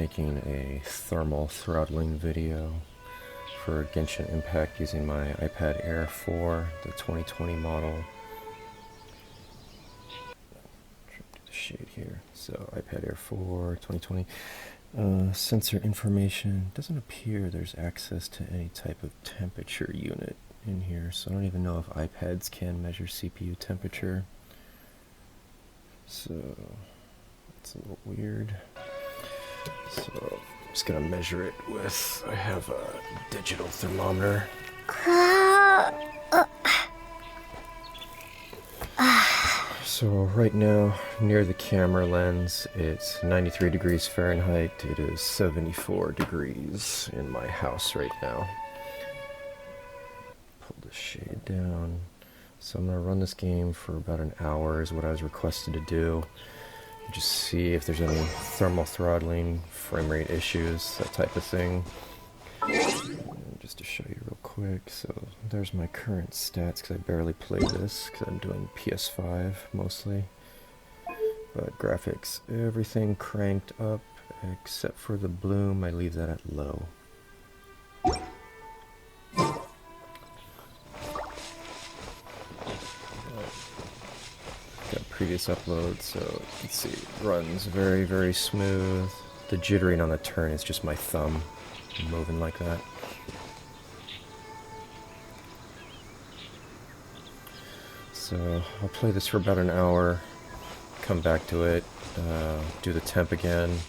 making a thermal throttling video for Genshin Impact using my iPad Air 4, the 2020 model. Trim to the shade here. So iPad Air 4, 2020. Sensor information. Doesn't appear there's access to any type of temperature unit in here, so I don't even know if iPads can measure CPU temperature. So it's a little weird. So I'm just gonna measure it with, I have a digital thermometer. So right now, near the camera lens, it's 93 degrees Fahrenheit. It is 74 degrees in my house right now. Pull the shade down. So I'm gonna run this game for about an hour is what I was requested to do. Just see if there's any thermal throttling, frame rate issues, that type of thing. And just to show you real quick, so there's my current stats, because I barely play this, because I'm doing PS5 mostly. But graphics, everything cranked up, except for the bloom, I leave that at low. Got previous uploads, so you can see it runs very, very smooth. The jittering on the turn is just my thumb moving like that. So I'll play this for about an hour, come back to it, do the temp again,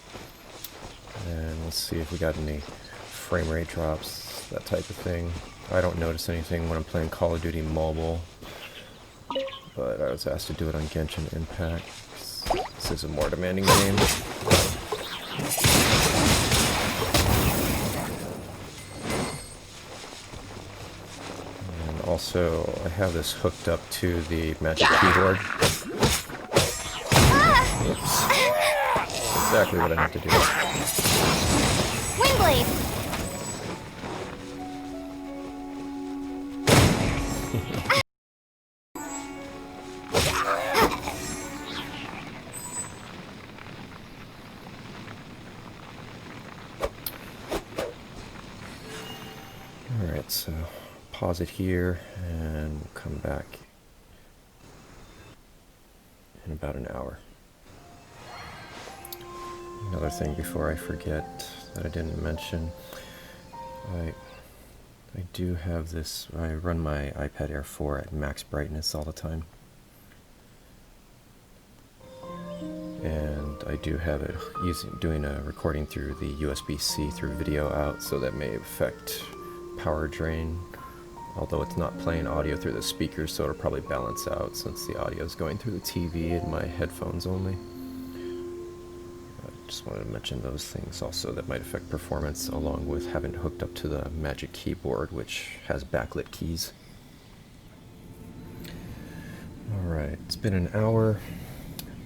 and we'll see if we got any frame rate drops, that type of thing. I don't notice anything when I'm playing Call of Duty Mobile, but I was asked to do it on Genshin Impact. This is a more demanding game. And also, I have this hooked up to the Magic Keyboard. Oops. Exactly what I have to do. Windblade! Alright, so pause it here and we'll come back in about an hour. Another thing before I forget that I didn't mention, I do have this, I run my iPad Air 4 at max brightness all the time. And I do have it doing a recording through the USB-C through video out, so that may affect power drain, although it's not playing audio through the speakers, so it'll probably balance out since the audio is going through the TV and my headphones only. I just wanted to mention those things also that might affect performance, along with having it hooked up to the Magic Keyboard, which has backlit keys. Alright, it's been an hour.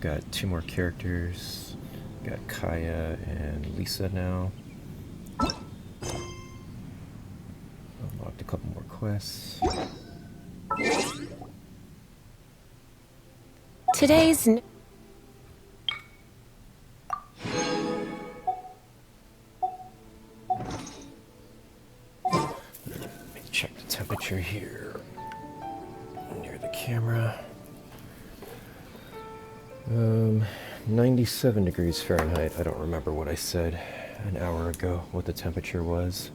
Got 2 more characters. Got Kaya and Lisa now. Unlocked a couple more quests. Today's Let me check the temperature here near the camera. 97 degrees Fahrenheit. I don't remember what I said an hour ago, what the temperature was.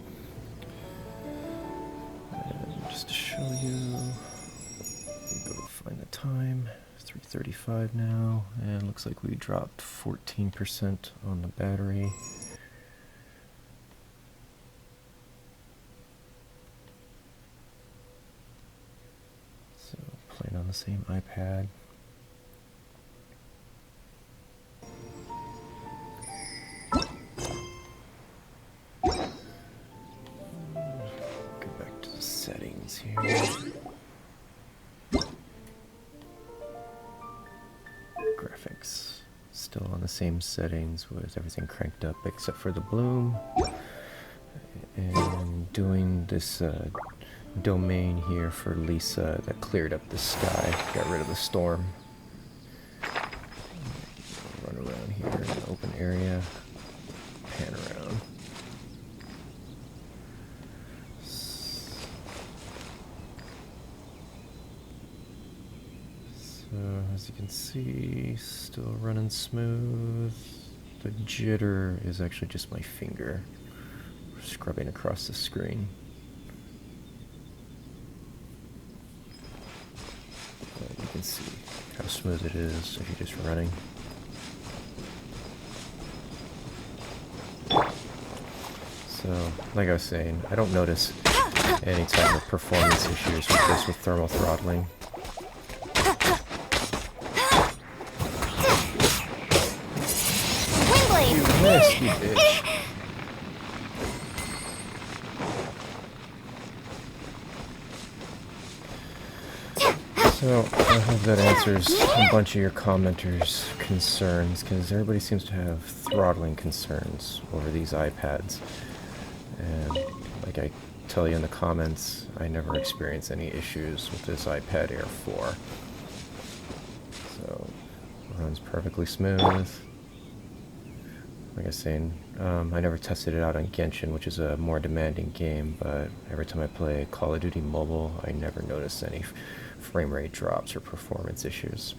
And just to show you, go find the time. 3:35 now, and looks like we dropped 14% on the battery. So playing on the same iPad. Go back to the settings here. Graphics still on the same settings with everything cranked up except for the bloom. And doing this domain here for Lisa that cleared up the sky, got rid of the storm. Run around here in the open area, pan can see, still running smooth. The jitter is actually just my finger scrubbing across the screen. You can see how smooth it is if you're just running. So, like I was saying, I don't notice any type of performance issues with this with thermal throttling. You missed, you bitch. So, I hope that answers a bunch of your commenters' concerns, because everybody seems to have throttling concerns over these iPads. And like I tell you in the comments, I never experienced any issues with this iPad Air 4. So, it runs perfectly smooth. Like I was saying, I never tested it out on Genshin, which is a more demanding game, but every time I play Call of Duty Mobile, I never noticed any frame rate drops or performance issues.